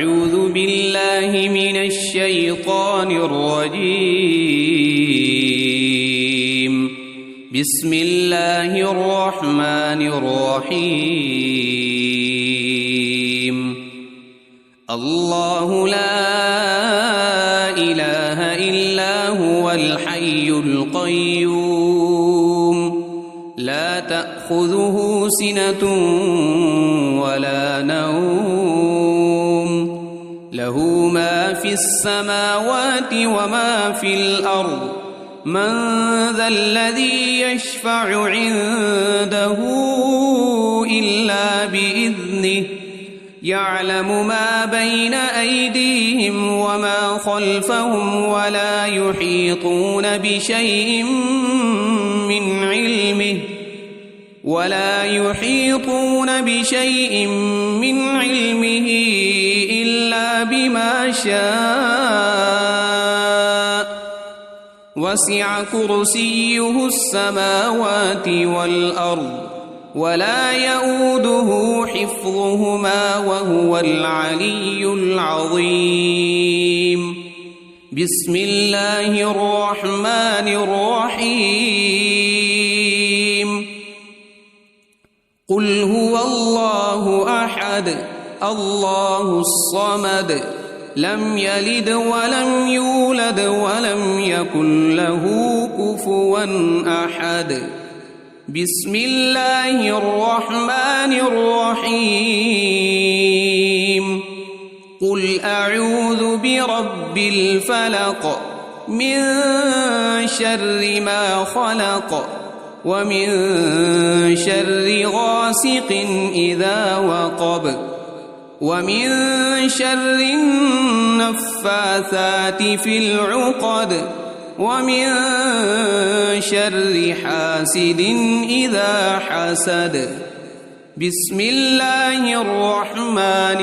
أعوذ بالله من الشيطان الرجيم. بسم الله الرحمن الرحيم. الله لا إله إلا هو الحي القيوم لا تأخذه سنة ولا نوم له ما في السماوات وما في الأرض من ذا الذي يشفع عنده إلا بإذنه يعلم ما بين أيديهم وما خلفهم ولا يحيطون بشيء من علمه إلا بما شاء وسع كرسيه السماوات والأرض ولا يؤوده حفظهما وهو العلي العظيم. بسم الله الرحمن الرحيم. قل هو الله أحد الله الصمد لم يلد ولم يولد ولم يكن له كفوا أحد. بسم الله الرحمن الرحيم. قل أعوذ برب الفلق من شر ما خلق ومن شر غاسق إذا وقب ومن شر النفاثات في العقد ومن شر حاسد إذا حسد. بسم الله الرحمن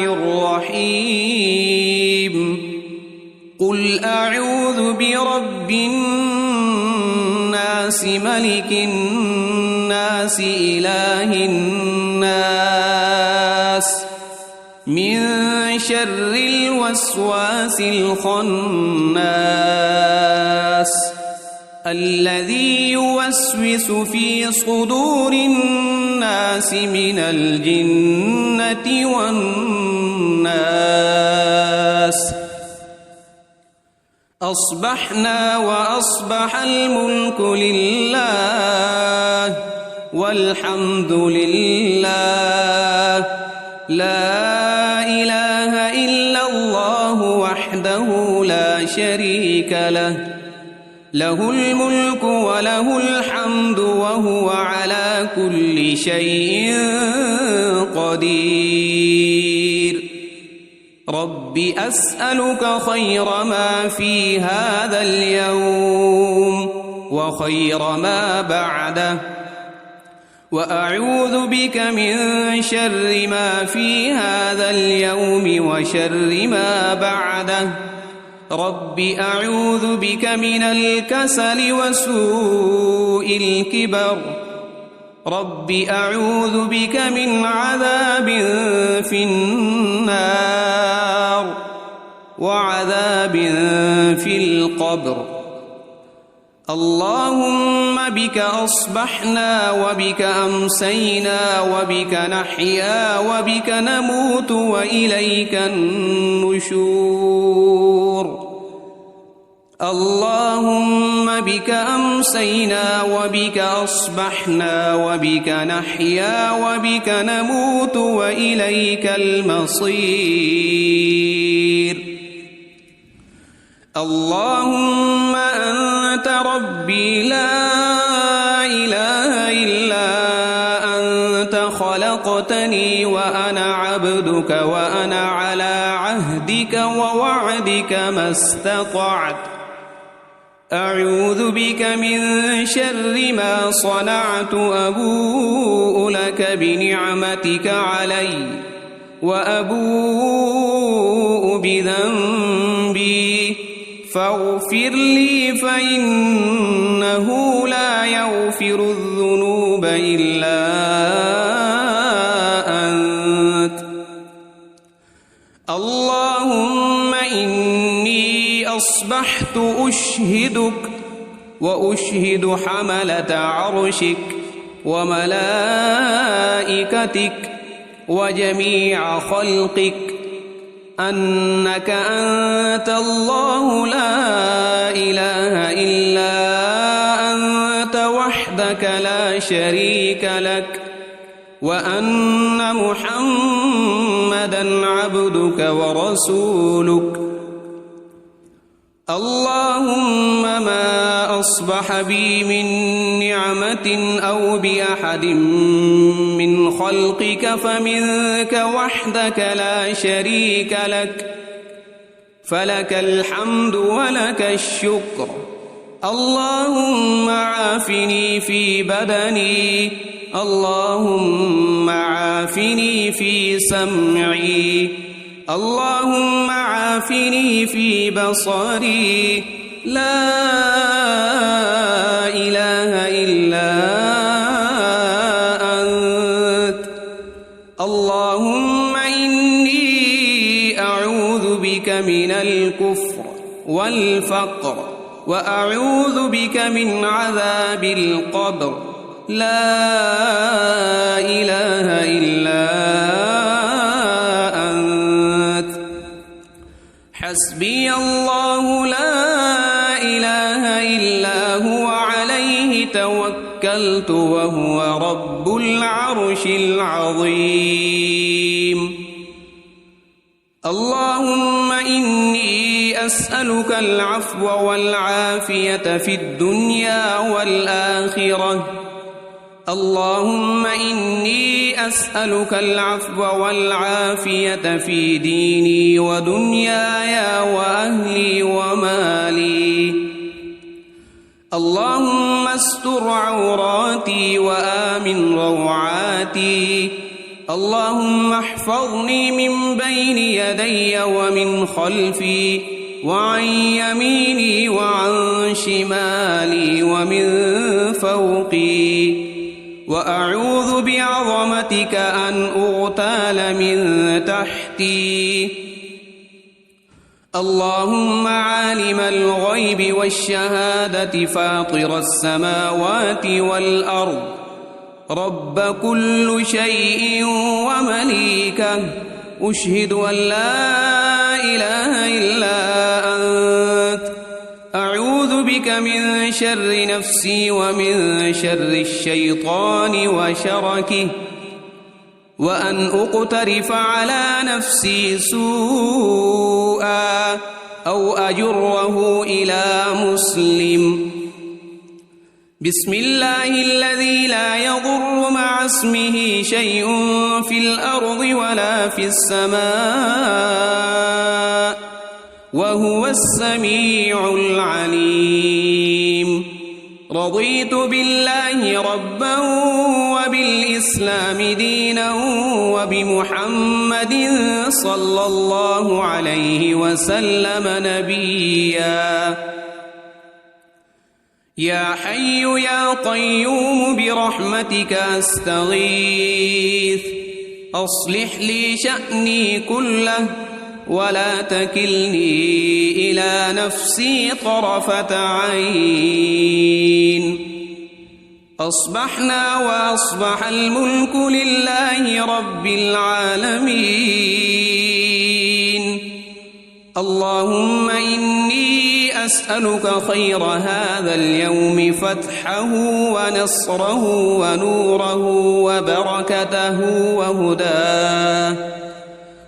الرحيم. قل أعوذ برب الناس ملك الناس إله الناس من شر الوسواس الخناس الذي يوسوس في صدور الناس من الجنة والناس. أصبحنا وأصبح الملك لله والحمد لله لا إله إلا الله وحده لا شريك له له الملك وله الحمد وهو على كل شيء قدير. رب أسألك خير ما في هذا اليوم وخير ما بعده وأعوذ بك من شر ما في هذا اليوم وشر ما بعده. رب أعوذ بك من الكسل وسوء الكبر. رب أعوذ بك من عذاب في النار وعذاب في القبر. اللهم بك أصبحنا وبك أمسينا وبك نحيا وبك نموت وإليك النشور. اللهم بك أمسينا وبك أصبحنا وبك نحيا وبك نموت وإليك المصير. اللهم أنت ربي لا إله إلا أنت خلقتني وأنا عبدك وأنا على عهدك ووعدك ما استطعت. أعوذ بك من شر ما صنعت أبوء لك بنعمتك علي وأبوء بذنبي فاغفر لي فإنه لا يغفر الذنوب إلا أنت. اللهم إني أصبحت أشهدك وأشهد حملة عرشك وملائكتك وجميع خلقك أنك أنت الله لا إله إلا أنت وحدك لا شريك لك وأن محمدًا عبدك ورسولك. اللهم ما أصبح بي من نعمة أو بأحد من خلقك فمنك وحدك لا شريك لك فلك الحمد ولك الشكر. اللهم عافني في بدني اللهم عافني في سمعي اللهم عافني في بصري لا إله إلا أنت. اللهم إني أعوذ بك من الكفر والفقر وأعوذ بك من عذاب القبر لا إله إلا أنت. حسبي الله لا إله إلا هو عليه توكلت وهو رب العرش العظيم. اللهم إني أسألك العفو والعافية في الدنيا والآخرة. اللهم إني أسألك العفو والعافية في ديني ودنياي وأهلي ومالي. اللهم استر عوراتي وآمن روعاتي. اللهم احفظني من بين يدي ومن خلفي وعن يميني وعن شمالي ومن فوقي وأعوذ بعظمتك أن أغتال من تحتي. اللهم عالم الغيب والشهادة فاطر السماوات والأرض رب كل شيء ومليكه أشهد أن لا إله إلا أنت. أعوذ بك من شر نفسي ومن شر الشيطان وشركه وأن أقترف على نفسي سوءا أو أجره إلى مسلم. بسم الله الذي لا يضر مع اسمه شيء في الأرض ولا في السماء وهو السميع العليم. رضيت بالله ربا وبالإسلام دينا وبمحمد صلى الله عليه وسلم نبيا. يا حي يا قيوم برحمتك أستغيث أصلح لي شأني كله ولا تكلني إلى نفسي طرفة عين. أصبحنا وأصبح الملك لله رب العالمين. اللهم إني أسألك خير هذا اليوم فتحه ونصره ونوره وبركته وهداه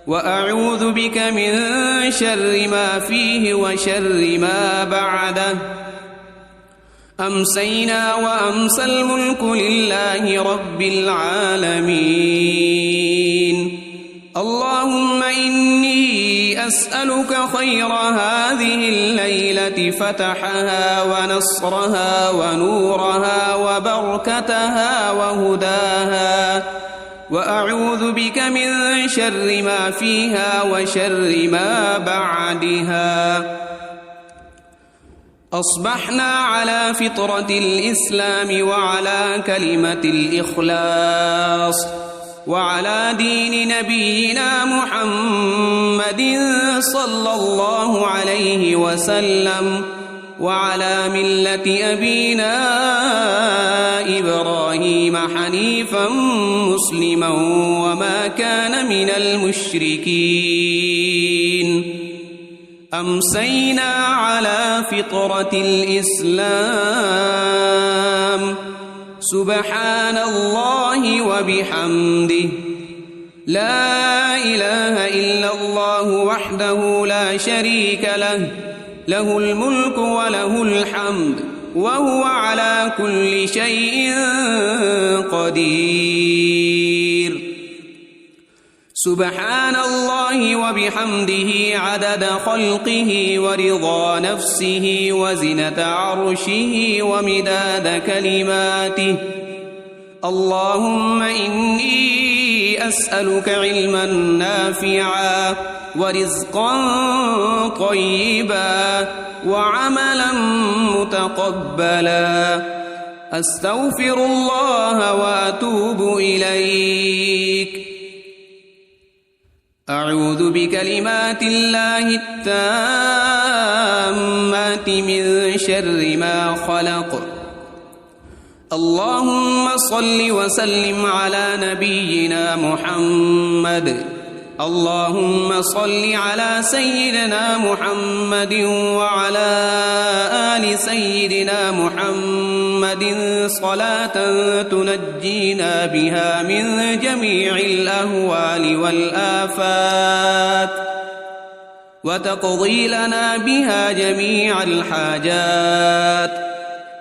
وأعوذ بك من شر ما فيه وشر ما بعده. أمسينا وأمسى الملك لله رب العالمين. اللهم إني أسألك خير هذه الليلة فتحها ونصرها ونورها وبركتها وهداها وأعوذ بك من شر ما فيها وشر ما بعدها. أصبحنا على فطرة الإسلام وعلى كلمة الإخلاص وعلى دين نبينا محمد صلى الله عليه وسلم وعلى ملة أبينا إبراهيم حنيفا مسلما وما كان من المشركين أمسينا على فطرة الإسلام سبحان الله وبحمده لا إله إلا الله وحده لا شريك له له الملك وله الحمد وهو على كل شيء قدير سبحان الله وبحمده عدد خلقه ورضا نفسه وزنة عرشه ومداد كلماته اللهم إني أسألك علما نافعا ورزقا طيبا وعملا متقبلا أستغفر الله وأتوب إليك أعوذ بكلمات الله التامات من شر ما خلق اللهم صل وسلم على نبينا محمد اللهم صل على سيدنا محمد وعلى آل سيدنا محمد صلاة تنجينا بها من جميع الأهوال والآفات وتقضي لنا بها جميع الحاجات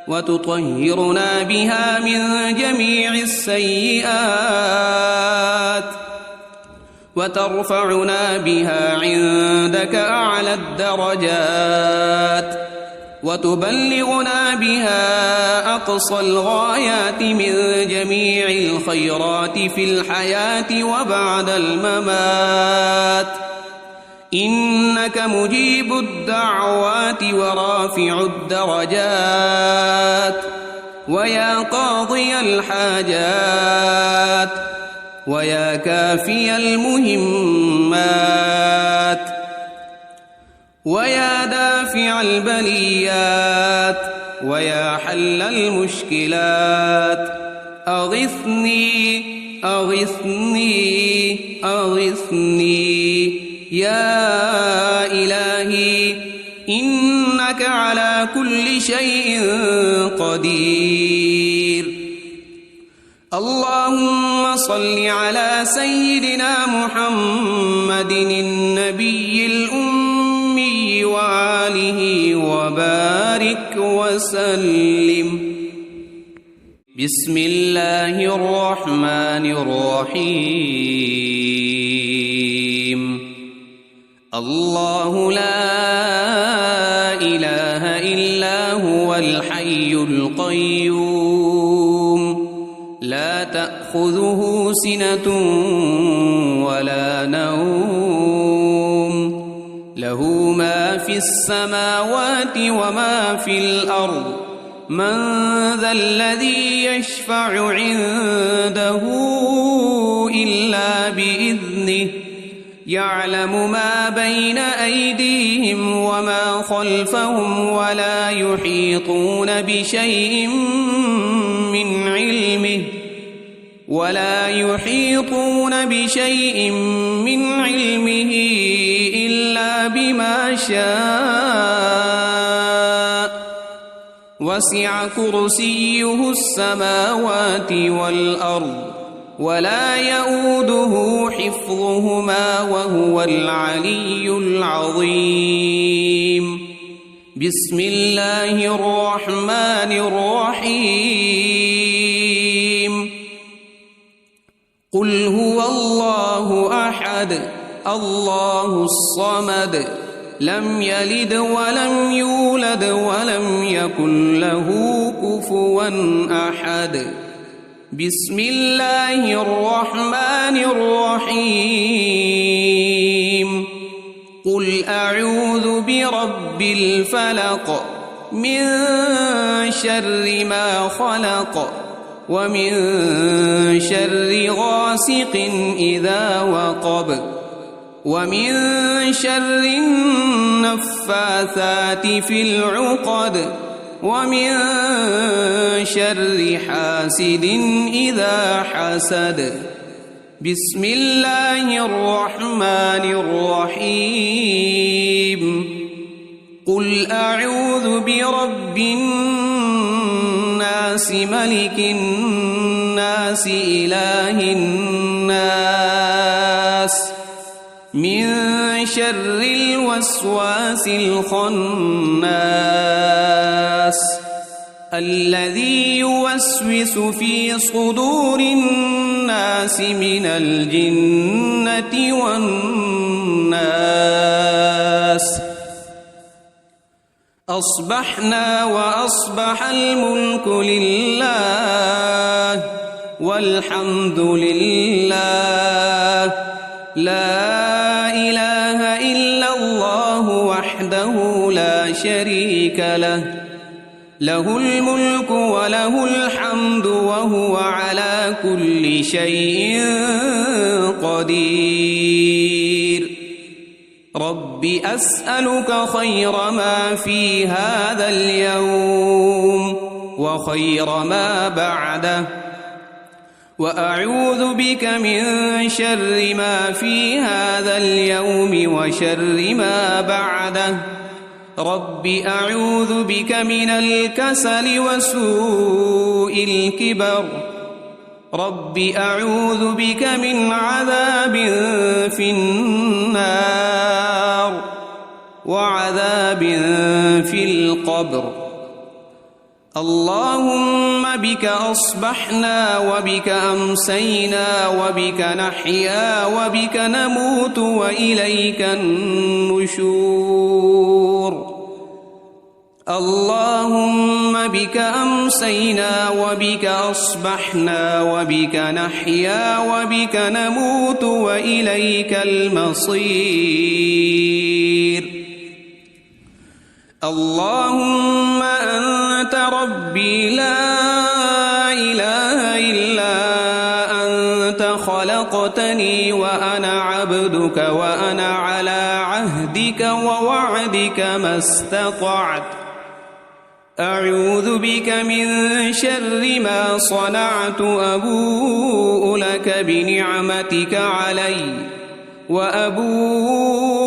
وتطهرنا بها من جميع السيئات وترفعنا بها عندك أعلى الدرجات وتبلغنا بها أقصى الغايات من جميع الخيرات في الحياة وبعد الممات إنك مجيب الدعوات ورافع الدرجات ويا قاضي الحاجات ويا كافي المهمات ويا دافع البليات ويا حل المشكلات أغثني أغثني أغثني يا إلهي إنك على كل شيء قدير اللهم صل على سيدنا محمد النبي الأمي وآله وبارك وسلم بسم الله الرحمن الرحيم الله لا إله إلا هو الحي القيوم لا تأخذه سنة ولا نوم له ما في السماوات وما في الأرض من ذا الذي يشفع عنده إلا بإذنه يعلم ما بين أيديهم وما خلفهم ولا يحيطون بشيء من علمه إلا بما شاء وسع كرسيه السماوات والأرض ولا يؤوده حفظهما وهو العلي العظيم بسم الله الرحمن الرحيم قل هو الله أحد الله الصمد لم يلد ولم يولد ولم يكن له كفوا أحد بسم الله الرحمن الرحيم قل أعوذ برب الفلق من شر ما خلق ومن شر غاسق إذا وقب ومن شر النفاثات في العقد ومن شر حاسد إذا حسد. بسم الله الرحمن الرحيم. قل أعوذ برب الناس ملك الناس إله الناس من شر الوسواس الخناس الذي يوسوس في صدور الناس من الجنة والناس. أصبحنا وأصبح الملك لله والحمد لله لا إله إلا الله وحده لا شريك له له الملك وله الحمد وهو على كل شيء قدير. رب أسألك خير ما في هذا اليوم وخير ما بعده وأعوذ بك من شر ما في هذا اليوم وشر ما بعده. رب أعوذ بك من الكسل وسوء الكبر. رب أعوذ بك من عذاب في النار وعذاب في القبر. اللهم بك أصبحنا وبك أمسينا وبك نحيا وبك نموت وإليك النشور. اللهم بك أمسينا وبك أصبحنا وبك نحيا وبك نموت وإليك المصير. اللهم أنت ربي لا إله إلا أنت خلقتني وأنا عبدك وأنا على عهدك ووعدك ما استطعت. أعوذ بك من شر ما صنعت. أبوء لك بنعمتك علي وأبوء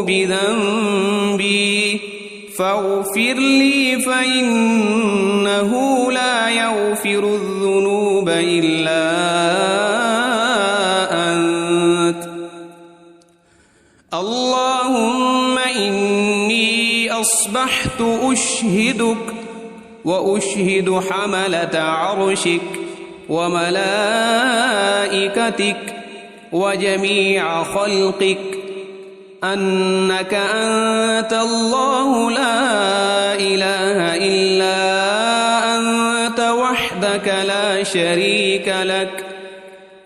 بذنبي فاغفر لي فإنه لا يغفر الذنوب إلا أنت. اللهم إني أصبحت أشهدك وأشهد حملة عرشك وملائكتك وجميع خلقك أنك أنت الله لا إله إلا أنت وحدك لا شريك لك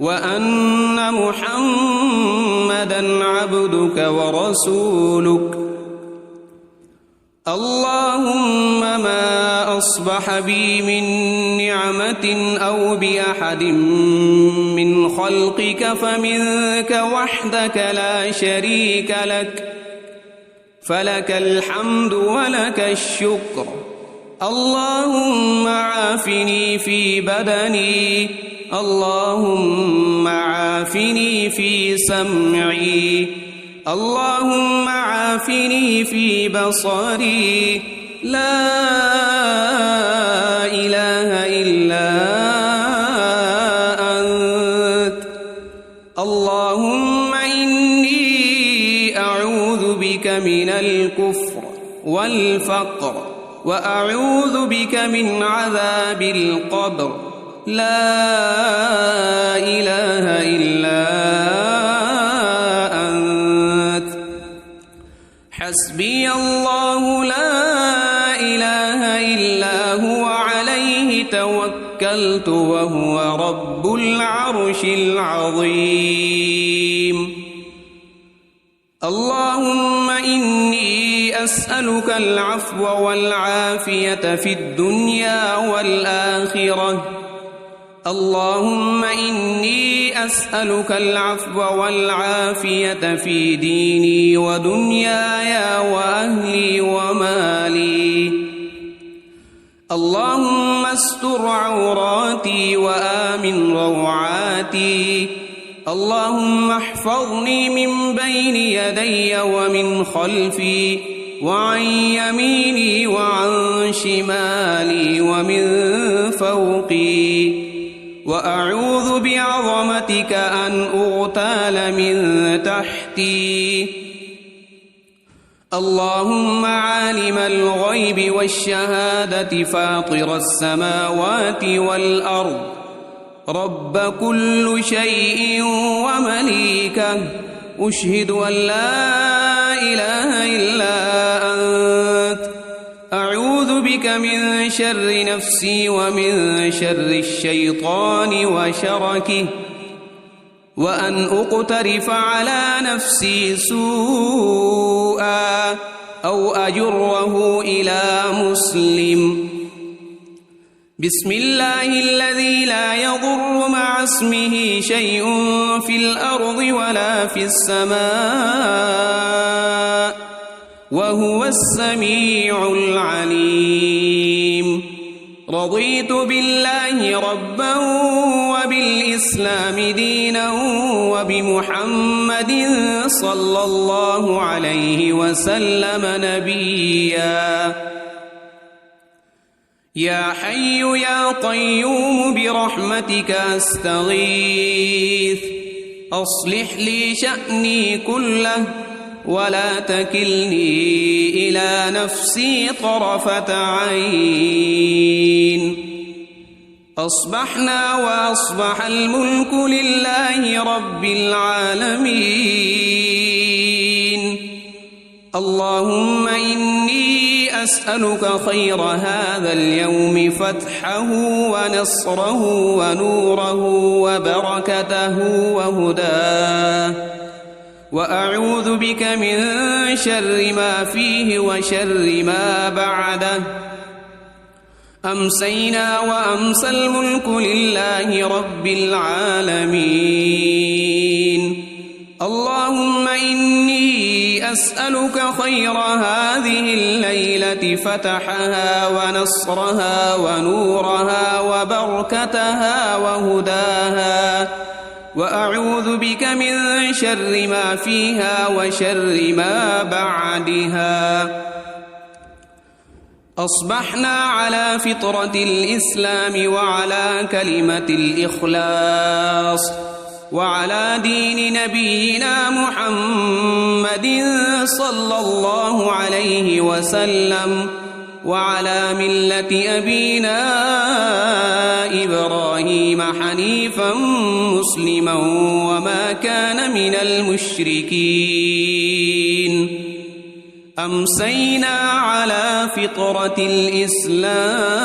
وأن محمدًا عبدك ورسولك. اللهم ما أصبح بي من نعمة أو بأحد من خلقك فمنك وحدك لا شريك لك فلك الحمد ولك الشكر. اللهم عافني في بدني. اللهم عافني في سمعي. اللهم عافني في بصري. لا إله إلا أنت. اللهم إني أعوذ بك من الكفر والفقر وأعوذ بك من عذاب القبر. لا إله إلا أنت. حسبي الله لا إله إلا هو عليه توكلت وهو رب العرش العظيم. اللهم إني أسألك العفو والعافية في الدنيا والآخرة اللهم إني أسألك العفو والعافية في ديني ودنياي وأهلي ومالي. اللهم استر عوراتي وآمن روعاتي. اللهم احفظني من بين يدي ومن خلفي وعن يميني وعن شمالي ومن فوقي، وأعوذ بعظمتك أن أغتال من تحتي. اللهم عالم الغيب والشهادة فاطر السماوات والأرض، رب كل شيء ومليكه، أشهد أن لا إله إلا أنت، أعوذ بك من شر نفسي ومن شر الشيطان وشركه، وأن أقترف على نفسي سوءا أو أجره إلى مسلم. بسم الله الذي لا يضر مع اسمه شيء في الأرض ولا في السماء، وهو السميع العليم. رضيت بالله ربا وبالإسلام دينا وبمحمد صلى الله عليه وسلم نبيا. يا حي يا قيوم برحمتك أستغيث، أصلح لي شأني كله ولا تكلني إلى نفسي طرفة عين. أصبحنا وأصبح الملك لله رب العالمين. اللهم إني أسألك خير هذا اليوم فتحه ونصره ونوره وبركته وهداه، وأعوذ بك من شر ما فيه وشر ما بعده. أمسينا وأمسى الملك لله رب العالمين. اللهم إني أسألك خير هذه الليلة فتحها ونصرها ونورها وبركتها وهداها، وأعوذ بك من شر ما فيها وشر ما بعدها. أصبحنا على فطرة الإسلام وعلى كلمة الإخلاص وعلى دين نبينا محمد صلى الله عليه وسلم وعلى ملة أبينا إبراهيم حنيفا مسلما وما كان من المشركين. أمسينا على فطرة الإسلام.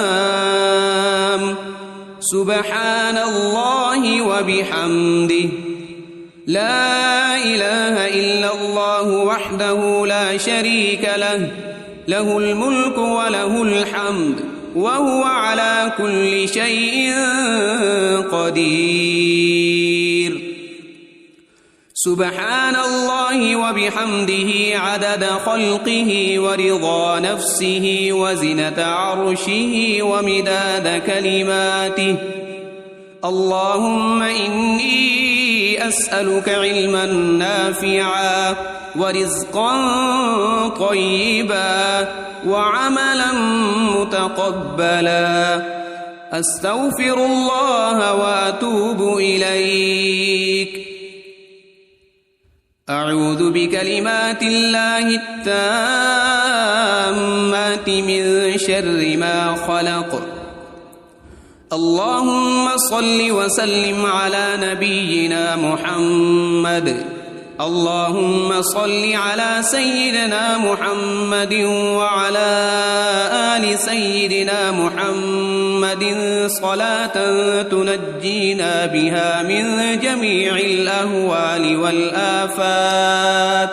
سبحان الله وبحمده، لا إله إلا الله وحده لا شريك له، له الملك وله الحمد وهو على كل شيء قدير. سبحان الله وبحمده عدد خلقه ورضا نفسه وزنة عرشه ومداد كلماته. اللهم إني أسألك علما نافعا ورزقا طيبا وعملا متقبلا. أستغفر الله وأتوب إليك. أعوذ بكلمات الله التامات من شر ما خلق. اللهم صل وسلم على نبينا محمد. اللهم صل على سيدنا محمد وعلى آل سيدنا محمد صلاة تنجينا بها من جميع الأهوال والآفات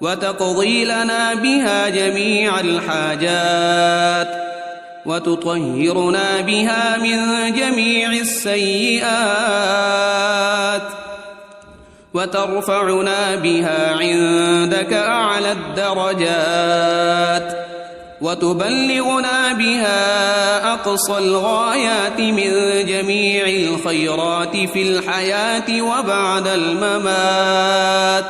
وتقضي لنا بها جميع الحاجات وتطهرنا بها من جميع السيئات وترفعنا بها عندك أعلى الدرجات وتبلغنا بها أقصى الغايات من جميع الخيرات في الحياة وبعد الممات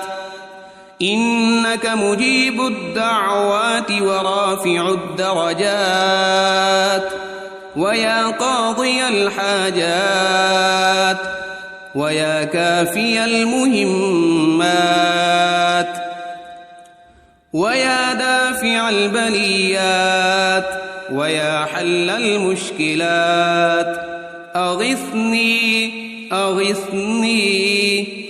إنك مجيب الدعوات ورافع الدرجات ويا قاضي الحاجات ويا كافي المهمات ويا دافع البليات ويا حل المشكلات أغثني أغثني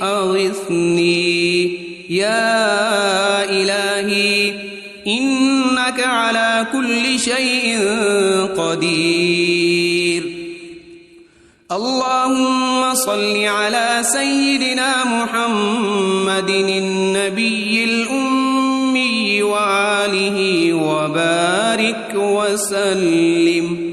أغثني يا إلهي إنك على كل شيء قدير. اللهم صل على سيدنا محمد النبي الأمي وآله وبارك وسلم.